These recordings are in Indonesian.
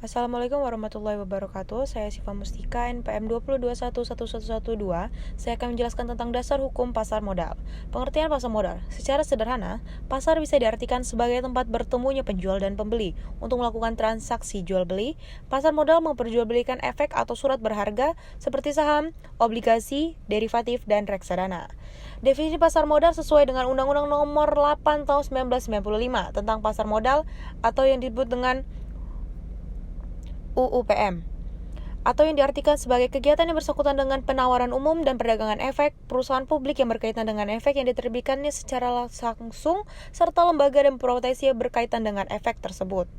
Assalamualaikum warahmatullahi wabarakatuh. Saya Siva Mustika, NPM 20211112. Saya akan menjelaskan tentang dasar hukum pasar modal. Pengertian pasar modal. Secara sederhana, pasar bisa diartikan sebagai tempat bertemunya penjual dan pembeli untuk melakukan transaksi jual beli. Pasar modal memperjualbelikan efek atau surat berharga seperti saham, obligasi, derivatif, dan reksadana. Definisi pasar modal sesuai dengan Undang-Undang Nomor 8 Tahun 1995 tentang pasar modal atau yang disebut dengan UUPM, atau yang diartikan sebagai kegiatan yang bersangkutan dengan penawaran umum dan perdagangan efek, perusahaan publik yang berkaitan dengan efek yang diterbitkannya secara langsung, serta lembaga dan profesi yang berkaitan dengan efek tersebut.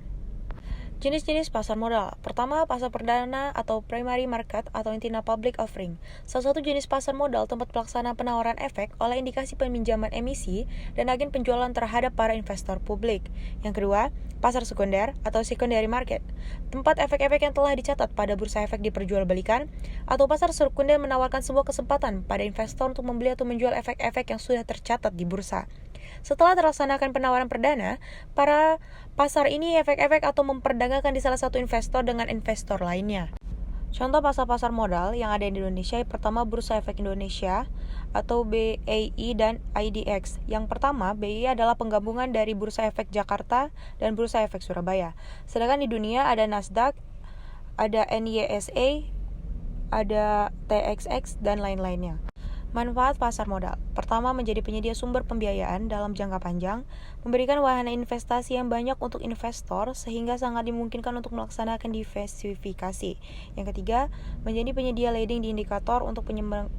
Jenis-jenis pasar modal. Pertama, pasar perdana atau primary market atau intinya public offering. Salah satu jenis pasar modal tempat pelaksanaan penawaran efek oleh indikasi peminjaman emisi dan agen penjualan terhadap para investor publik. Yang kedua, pasar sekunder atau secondary market. Tempat efek-efek yang telah dicatat pada bursa efek diperjualbelikan, atau pasar sekunder menawarkan sebuah kesempatan pada investor untuk membeli atau menjual efek-efek yang sudah tercatat di bursa. Setelah terlaksanakan penawaran perdana, para pasar ini efek-efek atau memperdagangkan di salah satu investor dengan investor lainnya. Contoh pasar-pasar modal yang ada di Indonesia, yang pertama Bursa Efek Indonesia atau BEI dan IDX. Yang pertama, BEI adalah penggabungan dari Bursa Efek Jakarta dan Bursa Efek Surabaya. Sedangkan di dunia ada Nasdaq, ada NYSE, ada TXX, dan lain-lainnya. Manfaat pasar modal. Pertama, menjadi penyedia sumber pembiayaan dalam jangka panjang, memberikan wahana investasi yang banyak untuk investor sehingga sangat dimungkinkan untuk melaksanakan diversifikasi. Yang ketiga, menjadi penyedia leading di indikator untuk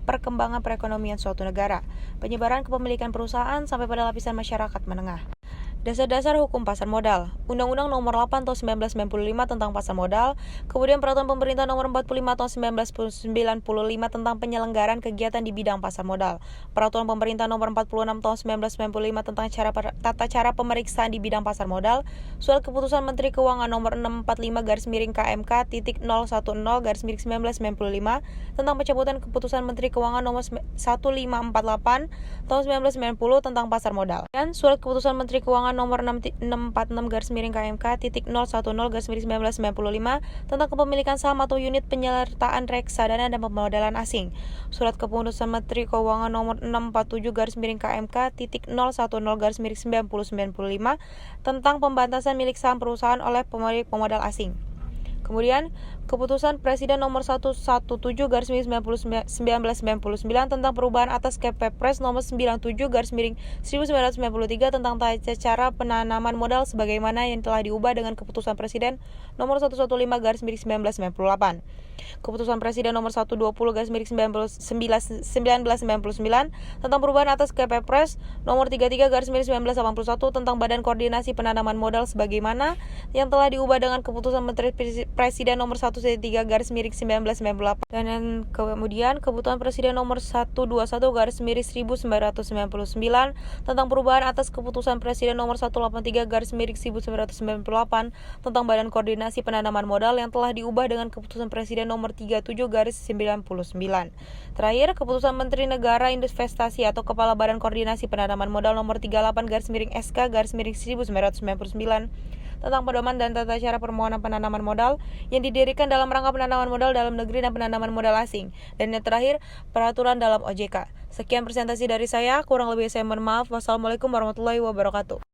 perkembangan perekonomian suatu negara, penyebaran kepemilikan perusahaan sampai pada lapisan masyarakat menengah. Dasar-dasar hukum pasar modal. Undang-Undang Nomor 8 Tahun 1995 tentang pasar modal, kemudian Peraturan Pemerintah Nomor 45 Tahun 1995 tentang penyelenggaraan kegiatan di bidang pasar modal, Peraturan Pemerintah Nomor 46 Tahun 1995 tentang tata cara pemeriksaan di bidang pasar modal, Surat Keputusan Menteri Keuangan Nomor 645/KMK.010/1995 tentang pencabutan Keputusan Menteri Keuangan Nomor 1548 Tahun 1990 tentang pasar modal, dan Surat Keputusan Menteri Keuangan Nomor 646/KMK.010/1995 tentang kepemilikan saham atau unit penyertaan reksadana dan pemodalan asing. Surat Keputusan Menteri Keuangan Nomor 647/KMK.010/1995 tentang pembatasan milik saham perusahaan oleh pemilik pemodal asing. Kemudian, Keputusan Presiden Nomor 117/1999 tentang perubahan atas Kepres Nomor 97/1993 tentang tata cara penanaman modal sebagaimana yang telah diubah dengan Keputusan Presiden Nomor 115/1998. Keputusan Presiden Nomor 120/1999 tentang perubahan atas Kepres Nomor 33/1981 tentang Badan Koordinasi Penanaman Modal sebagaimana yang telah diubah dengan Keputusan Menteri Presiden Nomor 1/1998, dan kemudian Keputusan Presiden Nomor 121/1999 tentang perubahan atas Keputusan Presiden Nomor 183/1998 tentang Badan Koordinasi Penanaman Modal yang telah diubah dengan Keputusan Presiden Nomor 37/99. Terakhir, Keputusan Menteri Negara Investasi atau Kepala Badan Koordinasi Penanaman Modal Nomor 38/SK/1999 tentang pedoman dan tata cara permohonan penanaman modal yang didirikan dalam rangka penanaman modal dalam negeri dan penanaman modal asing. Dan yang terakhir, peraturan dalam OJK. Sekian presentasi dari saya, kurang lebih saya mohon maaf. Wassalamualaikum warahmatullahi wabarakatuh.